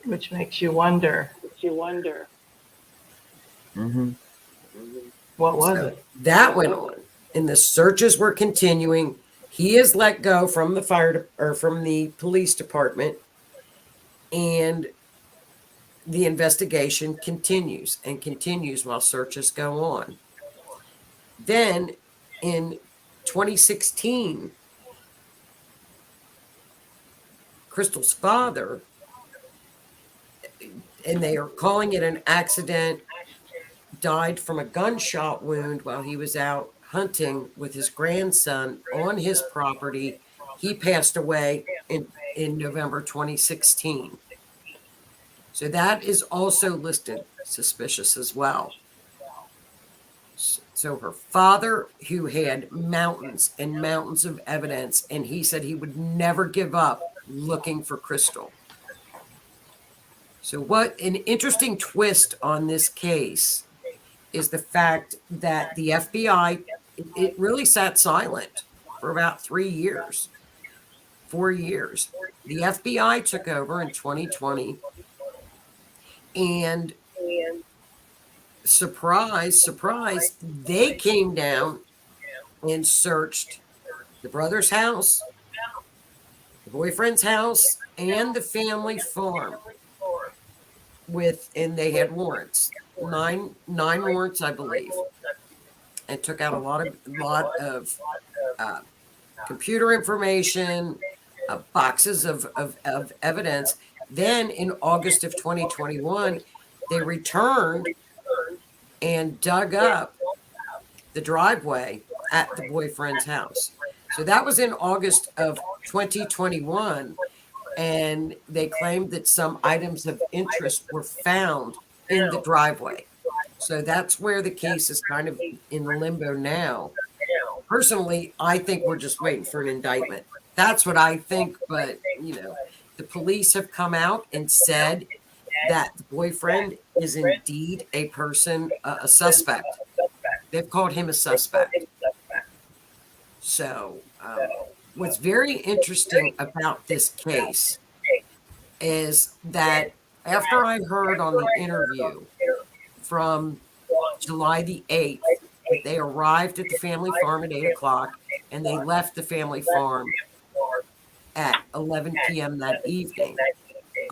Speaker 4: Which makes you wonder. What was it?
Speaker 2: That went on, and the searches were continuing. He is let go from the from the police department, and the investigation continues and continues while searches go on. Then in 2016, Crystal's father, and they are calling it an accident, died from a gunshot wound while he was out hunting with his grandson on his property. He passed away in November 2016. So that is also listed suspicious as well. So her father, who had mountains and mountains of evidence, and he said he would never give up looking for Crystal. So what an interesting twist on this case is the fact that the FBI, it really sat silent for about 3 years, 4 years. The FBI took over in 2020, and surprise, surprise, they came down and searched the brother's house, the boyfriend's house, and the family farm and they had warrants, nine warrants, I believe, and took out a lot of computer information, boxes of evidence. Then in August of 2021, they returned and dug up the driveway at the boyfriend's house. So that was in August of 2021, and they claimed that some items of interest were found in the driveway. So that's where the case is kind of in limbo now. Personally, I think we're just waiting for an indictment. That's what I think, but the police have come out and said that the boyfriend is indeed a person, a suspect. They've called him a suspect. So what's very interesting about this case is that after I heard on the interview from July the 8th, they arrived at the family farm at 8 o'clock, and they left the family farm at 11 p.m. that evening,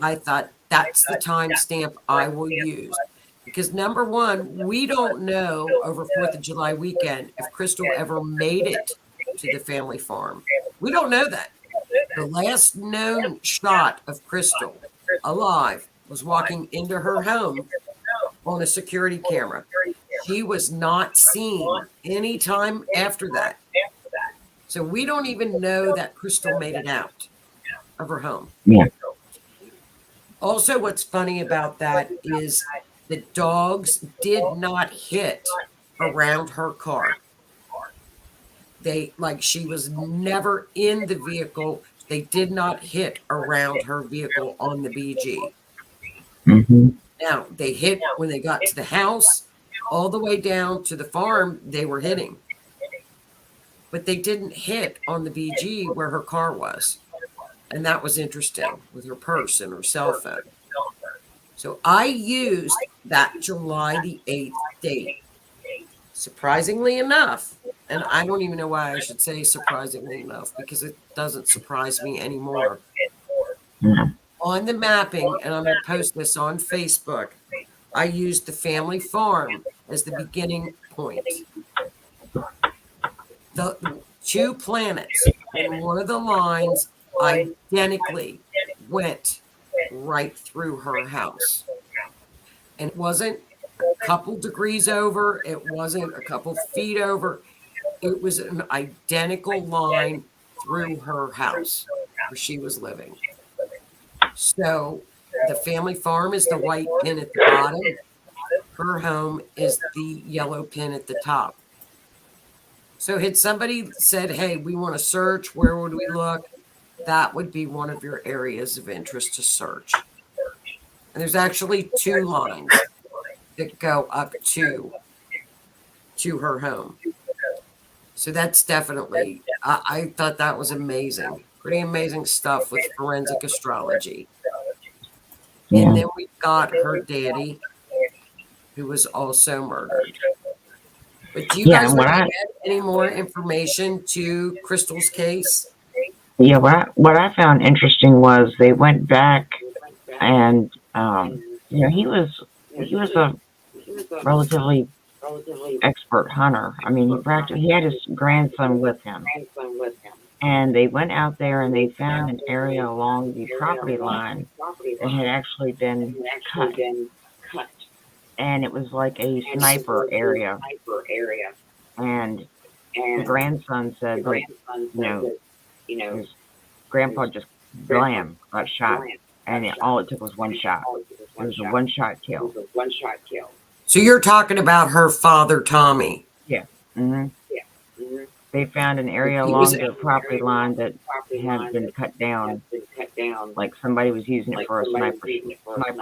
Speaker 2: I thought that's the timestamp I will use. Because number one, we don't know over 4th of July weekend if Crystal ever made it to the family farm. We don't know that. The last known shot of Crystal alive was walking into her home on a security camera. She was not seen any time after that. So we don't even know that Crystal made it out of her home.
Speaker 1: Yeah.
Speaker 2: Also, what's funny about that is the dogs did not hit around her car. She was never in the vehicle. They did not hit around her vehicle on the BG.
Speaker 1: Mm-hmm.
Speaker 2: Now, they hit when they got to the house, all the way down to the farm, they were hitting. But they didn't hit on the BG where her car was. And that was interesting, with her purse and her cell phone. So I used that July the 8th date. Surprisingly enough, and I don't even know why I should say surprisingly enough, because it doesn't surprise me anymore.
Speaker 1: Yeah.
Speaker 2: On the mapping, and I'm going to post this on Facebook, I used the family farm as the beginning point. The two planets in one of the lines identically went right through her house. And it wasn't a couple degrees over, it wasn't a couple feet over. It was an identical line through her house where she was living. So the family farm is the white pin at the bottom. Her home is the yellow pin at the top. So had somebody said, hey, we want to search, where would we look? That would be one of your areas of interest to search. And there's actually two lines that go up to her home. So that's definitely, I thought that was amazing. Pretty amazing stuff with forensic astrology.
Speaker 1: Yeah.
Speaker 2: And then we've got her daddy, who was also murdered. But do you
Speaker 1: Yeah,
Speaker 2: guys
Speaker 1: and
Speaker 2: want to add any more information to Crystal's case?
Speaker 1: Yeah, what I found interesting was they went back and he was a relatively expert hunter. I mean, he had his grandson with him, and they went out there and they found an area along the property line that had actually been cut, and it was like a sniper area. And the grandson said that his grandpa just blam got shot, and all it took was one shot. It was a one-shot kill.
Speaker 2: So you're talking about her father, Tommy.
Speaker 1: Yeah. Mm-hmm. They found an area along the property line that had been cut down, like somebody was using it for a sniper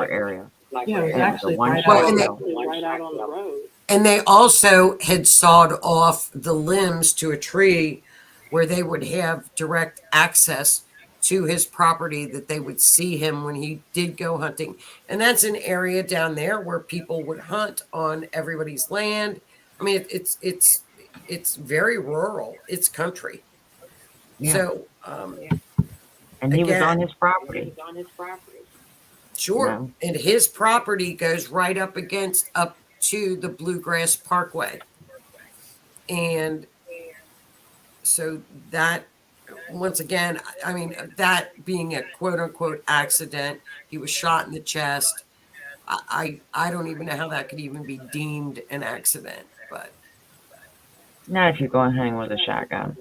Speaker 1: area.
Speaker 4: Yeah, it was
Speaker 1: And
Speaker 4: actually
Speaker 1: a one
Speaker 4: right
Speaker 1: shot
Speaker 4: out,
Speaker 1: kill.
Speaker 3: right out on the road.
Speaker 2: And they also had sawed off the limbs to a tree where they would have direct access to his property, that they would see him when he did go hunting. And that's an area down there where people would hunt on everybody's land. I mean, it's very rural. It's country.
Speaker 1: Yeah.
Speaker 2: So,
Speaker 1: And he was
Speaker 2: again,
Speaker 1: on his property.
Speaker 2: sure.
Speaker 1: Yeah.
Speaker 2: And his property goes right up to the Bluegrass Parkway. And so that, once again, I mean, that being a quote unquote accident, he was shot in the chest. I don't even know how that could even be deemed an accident, but
Speaker 1: Not if you're going hunting with a shotgun.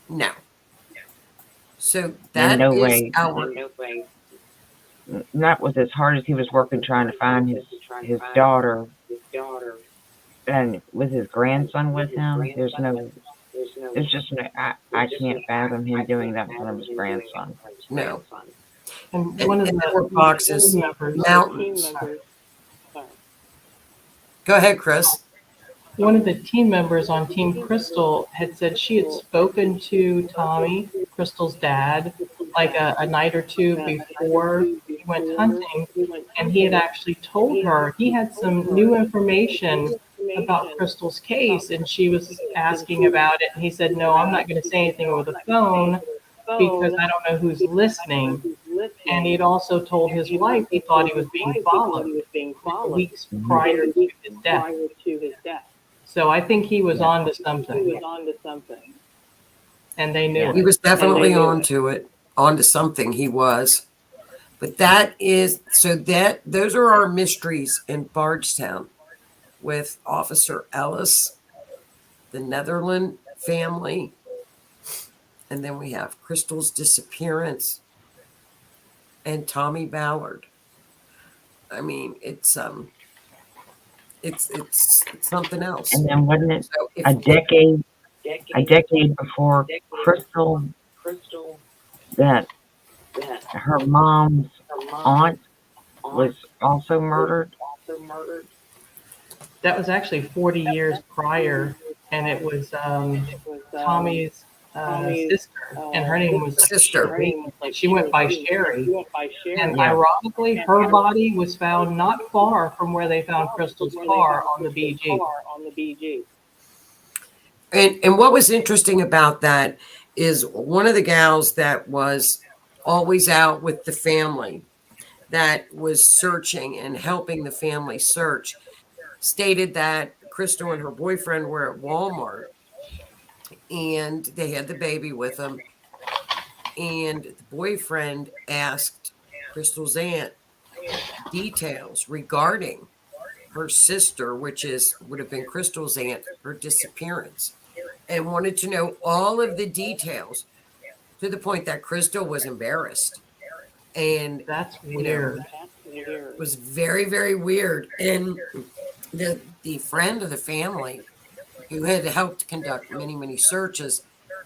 Speaker 2: no. So that
Speaker 1: no
Speaker 2: is
Speaker 1: way.
Speaker 2: our,
Speaker 1: Not with as hard as he was working trying to find his daughter, and with his grandson with him. There's just I can't fathom him doing that in front of his grandson.
Speaker 2: no.
Speaker 4: and one of
Speaker 2: And there
Speaker 4: the
Speaker 2: were boxes,
Speaker 4: team members,
Speaker 2: mountains. Go ahead, Chris.
Speaker 4: one of the team members on Team Crystal had said she had spoken to Tommy, Crystal's dad, like a night or two before he went hunting, and he had actually told her he had some new information about Crystal's case, and she was asking about it, and he said, no, I'm not going to say anything over the phone because I don't know who's listening. And he'd also told his wife he thought he was being followed weeks prior to his death. So I think he was on to something, and they knew
Speaker 2: He
Speaker 4: it.
Speaker 2: was definitely onto something he was. But those are our mysteries in Bardstown with Officer Ellis, the Netherland family, and then we have Crystal's disappearance and Tommy Ballard. I mean, it's something else.
Speaker 1: And then wasn't it
Speaker 2: So if,
Speaker 1: a decade before Crystal that her mom's aunt was also murdered?
Speaker 4: That was actually 40 years prior, and it was Tommy's sister, and her name was
Speaker 2: Sister.
Speaker 4: Sheri. She went by Sheri. And ironically, her body was found not far from where they found Crystal's car on the BG.
Speaker 2: And what was interesting about that is one of the gals that was always out with the family, that was searching and helping the family search, stated that Crystal and her boyfriend were at Walmart and they had the baby with them. And the boyfriend asked Crystal's aunt details regarding her sister, which would have been Crystal's aunt, her disappearance, and wanted to know all of the details to the point that Crystal was embarrassed. And
Speaker 4: That's weird.
Speaker 2: it was very, very weird. And the friend of the family who had helped conduct many, many searches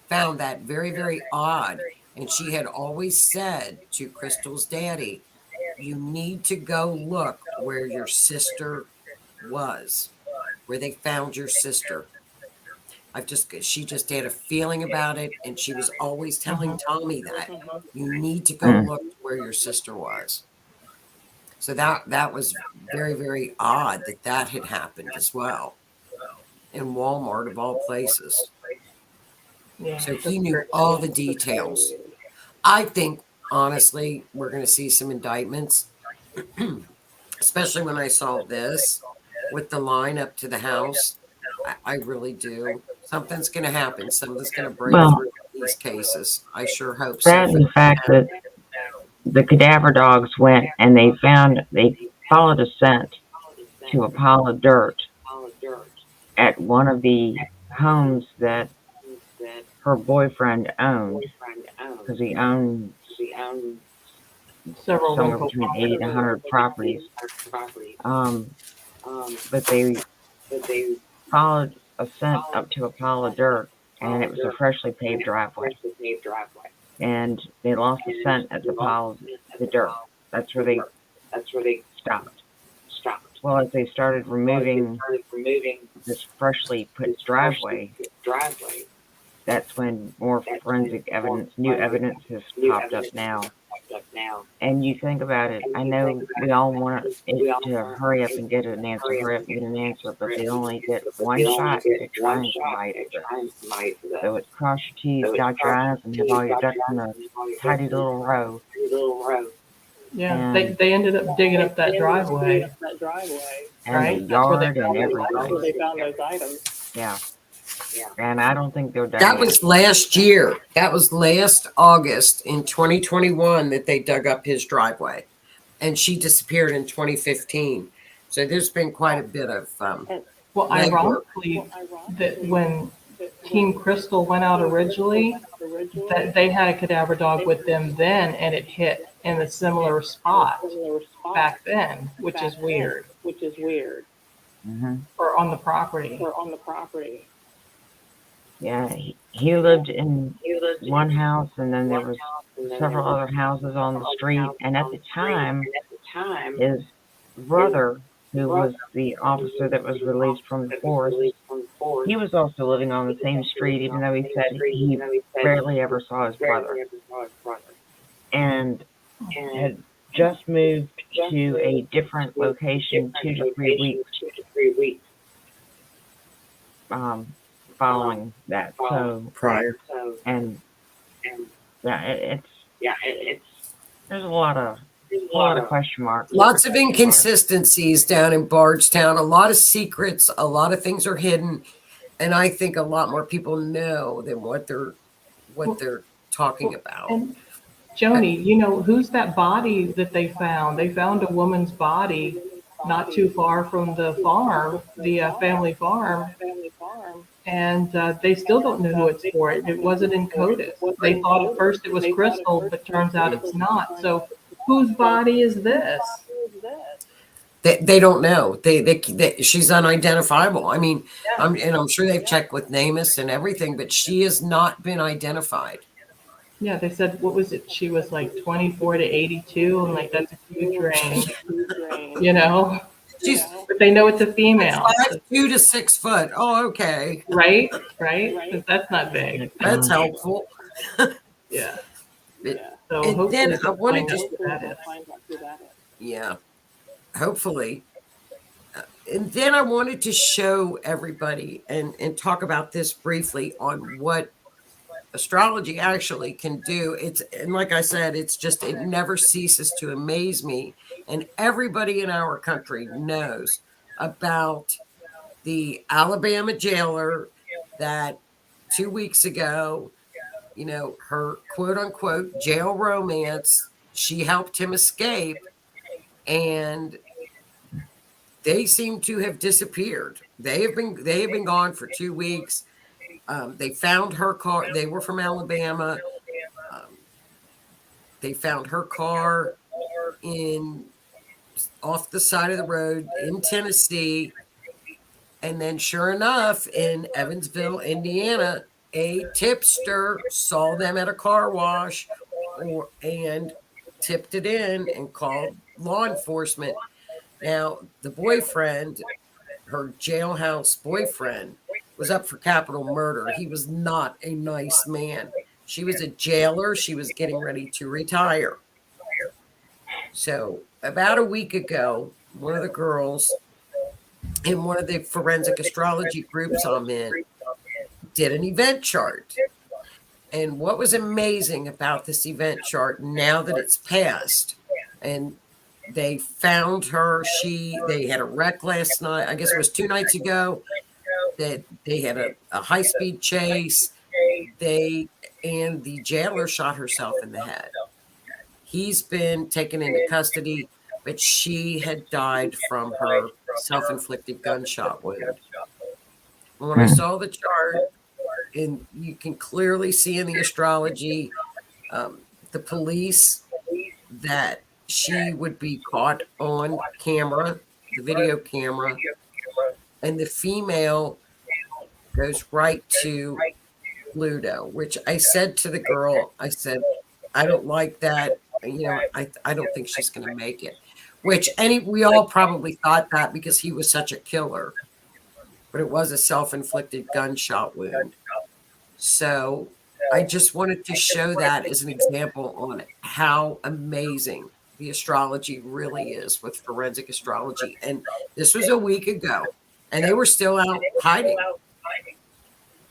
Speaker 2: found that very, very odd. And she had always said to Crystal's daddy, you need to go look where your sister was, where they found your sister. She just had a feeling about it, and she was always telling Tommy that you need to go look where your sister was. So that was very, very odd that had happened as well in Walmart of all places.
Speaker 4: Yeah,
Speaker 2: So he knew all the details. I think, honestly, we're going to see some indictments, especially when I saw this with the line up to the house. I really do. Something's going to happen. Something's going to break through these cases. I sure hope so.
Speaker 1: That and the fact that the cadaver dogs went and they followed a scent to a pile of dirt at one of the homes that her boyfriend owned, because he owned
Speaker 4: several
Speaker 1: somewhere
Speaker 4: local
Speaker 1: between 80 to 100 properties. But they followed a scent up to a pile of dirt, and it was a freshly paved driveway. And they lost the scent at the pile of the dirt. That's where they stopped. Well, as they started removing this freshly put driveway, that's when more forensic evidence, new evidence has popped up now. And you think about it, I know we all want it to hurry up and get an answer, but they only get one shot at trying to fight it. So it's cross your T's, dot your I's, and have all your ducks in a tidy little row.
Speaker 4: Yeah, they ended up digging up that driveway.
Speaker 1: And
Speaker 4: right?
Speaker 1: the yard and
Speaker 3: That's where
Speaker 1: everything.
Speaker 3: they found those items.
Speaker 1: Yeah. And I don't think they're done
Speaker 2: That
Speaker 1: yet.
Speaker 2: was last year. That was last August in 2021 that they dug up his driveway. And she disappeared in 2015. So there's been quite a bit of
Speaker 4: Well,
Speaker 2: legwork.
Speaker 4: ironically, that when Team Crystal went out originally, that they had a cadaver dog with them then, and it hit in a similar spot back then, which is weird.
Speaker 1: Mm-hmm.
Speaker 4: Or on the property.
Speaker 1: Yeah, he lived in one house, and then there was several other houses on the street. And at the time, his brother, who was the officer that was released from the force, he was also living on the same street, even though he said he rarely ever saw his brother, and had just moved to a different location 2 to 3 weeks following that. So
Speaker 2: prior.
Speaker 1: and yeah, it's there's a lot of question marks.
Speaker 2: Lots of inconsistencies down in Bardstown, a lot of secrets, a lot of things are hidden, and I think a lot more people know than what they're talking about.
Speaker 4: And Joni, you know, who's that body that they found? They found a woman's body not too far from the farm, the family farm, and they still don't know who it's for. It wasn't encoded. They thought at first it was Crystal, but turns out it's not. So whose body is this?
Speaker 2: They don't know. She's unidentifiable. I mean, I'm sure they've checked with NamUs and everything, but she has not been identified.
Speaker 4: Yeah, they said, what was it? She was like 24 to 82. I'm like, that's a huge range, you know? But they know it's a female.
Speaker 2: 5'2" to 6 foot. Oh, okay.
Speaker 4: Right? 'Cause that's not big.
Speaker 2: That's helpful.
Speaker 4: Yeah.
Speaker 2: So
Speaker 4: hopefully
Speaker 2: then I wanted
Speaker 4: find
Speaker 2: to
Speaker 4: out who that is.
Speaker 2: Yeah, hopefully. And then I wanted to show everybody and talk about this briefly on what astrology actually can do. And like I said, it never ceases to amaze me. And everybody in our country knows about the Alabama jailer that 2 weeks ago, her quote unquote jail romance, she helped him escape, and they seem to have disappeared. They have been gone for 2 weeks. They found her car. They were from Alabama. Um, they found her car in off the side of the road in Tennessee. And then, sure enough, in Evansville, Indiana, a tipster saw them at a car wash and tipped it in and called law enforcement. Now, the boyfriend, her jailhouse boyfriend, was up for capital murder. He was not a nice man. She was a jailer. She was getting ready to retire. So, about a week ago, one of the girls in one of the forensic astrology groups I'm in did an event chart. And what was amazing about this event chart, now that it's passed, and they found her, they had a wreck last night, I guess it was 2 nights ago, that they had a high-speed chase, and the jailer shot herself in the head. He's been taken into custody, but she had died from her self-inflicted gunshot wound. When I saw the chart, and you can clearly see in the astrology, the police, that she would be caught on camera, the video camera, and the female goes right to Pluto, which I said to the girl, I said, I don't like that. I don't think she's going to make it. Which we all probably thought that because he was such a killer, but it was a self-inflicted gunshot wound. So I just wanted to show that as an example on how amazing the astrology really is with forensic astrology. And this was a week ago, and they were still out hiding.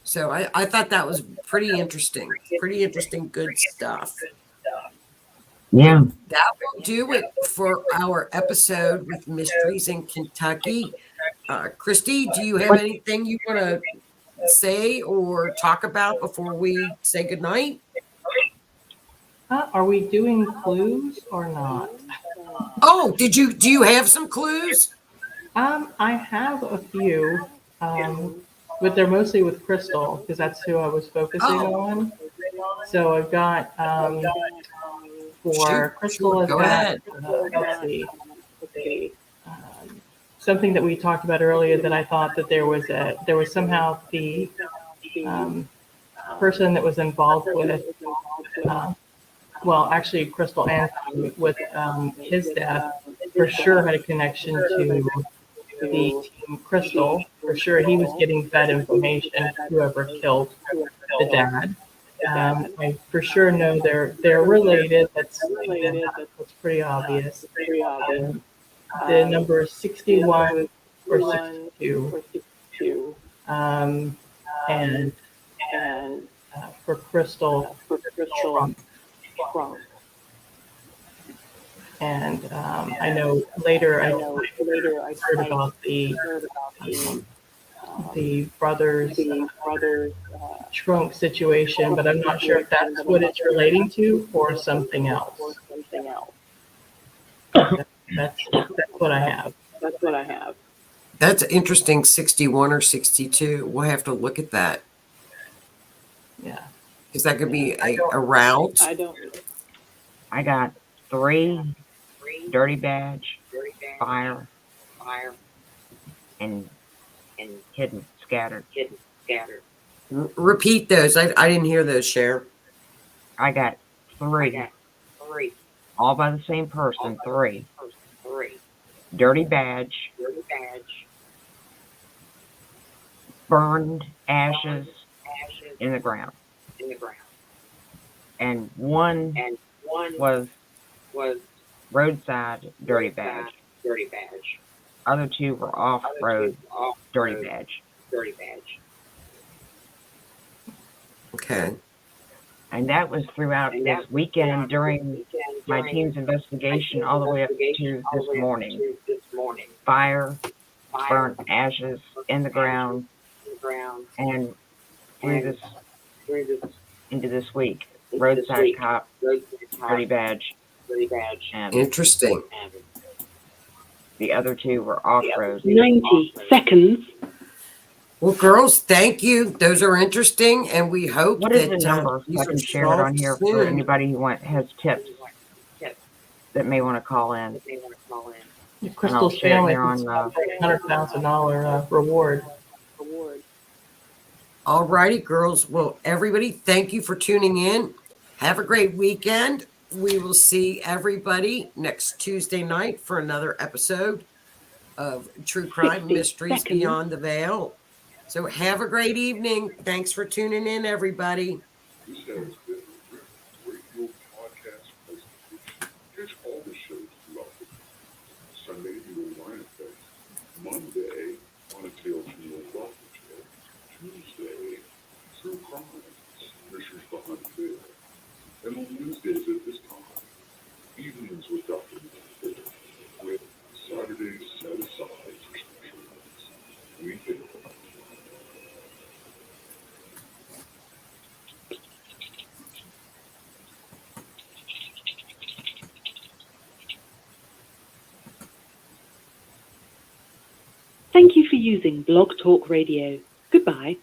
Speaker 2: So I thought that was pretty interesting, good stuff.
Speaker 1: Yeah.
Speaker 2: That will do it for our episode with Mysteries in Kentucky. Christy, do you have anything you want to say or talk about before we say goodnight?
Speaker 4: Are we doing clues or not?
Speaker 2: Oh, do you have some clues?
Speaker 4: I have a few, but they're mostly with Crystal because that's who I was focusing on. So I've got for Crystal, I've got, let's see, something that we talked about earlier that I thought that there was somehow the person that was involved with, well, actually Crystal and with his death for sure had a connection to the team Crystal. For sure he was getting fed information, whoever killed the dad. I for sure know they're related. That's pretty obvious. The number is 61 or 62. And for Crystal, Trump. And I know later I heard about the brothers trunk situation, but I'm not sure if that's what it's relating to or something else. That's what I have.
Speaker 2: That's interesting. 61 or 62. We'll have to look at that.
Speaker 4: Yeah.
Speaker 2: Because that could be a route.
Speaker 1: I got 3, dirty badge, fire, and hidden, scattered.
Speaker 2: Repeat those. I didn't hear those, Cher.
Speaker 1: I got 3, all by the same person. 3, dirty badge, burned ashes in the ground, and one was roadside dirty badge. Other 2 were off-road dirty badge.
Speaker 2: Okay.
Speaker 1: And that was throughout this weekend during my team's investigation all the way up to this morning. Fire, burnt ashes in the ground, and through this into this week. Roadside cop, dirty badge, and
Speaker 2: Interesting.
Speaker 1: the other two were off-road.
Speaker 3: 90 seconds.
Speaker 2: Well, girls, thank you. Those are interesting, and we hope
Speaker 1: What is
Speaker 2: that
Speaker 1: the number?
Speaker 2: these
Speaker 1: I
Speaker 2: are
Speaker 1: can share it on
Speaker 2: solved
Speaker 1: here for
Speaker 2: soon.
Speaker 1: anybody who has tips that may want to call in.
Speaker 4: Crystal
Speaker 1: share it
Speaker 4: Stanley
Speaker 1: here on
Speaker 4: $100,000 reward.
Speaker 2: All righty, girls. Well, everybody, thank you for tuning in. Have a great weekend. We will see everybody next Tuesday night for another episode of True Crime
Speaker 3: 60
Speaker 2: Mysteries
Speaker 3: seconds.
Speaker 2: Beyond the Veil. So have a great evening. Thanks for tuning in, everybody.
Speaker 5: This has been the Rift Radio Podcast presentation. Catch all the shows throughout the week. Sunday, the Orion Effect. Monday, On a Tale from the Old Doctor Tale. Tuesday, True Crime, Mysteries Behind the Veil. And on Wednesdays at this time, evenings with Dr. Nick, with Saturdays set aside for special events. We think.
Speaker 3: Thank you for using Blog Talk Radio. Goodbye.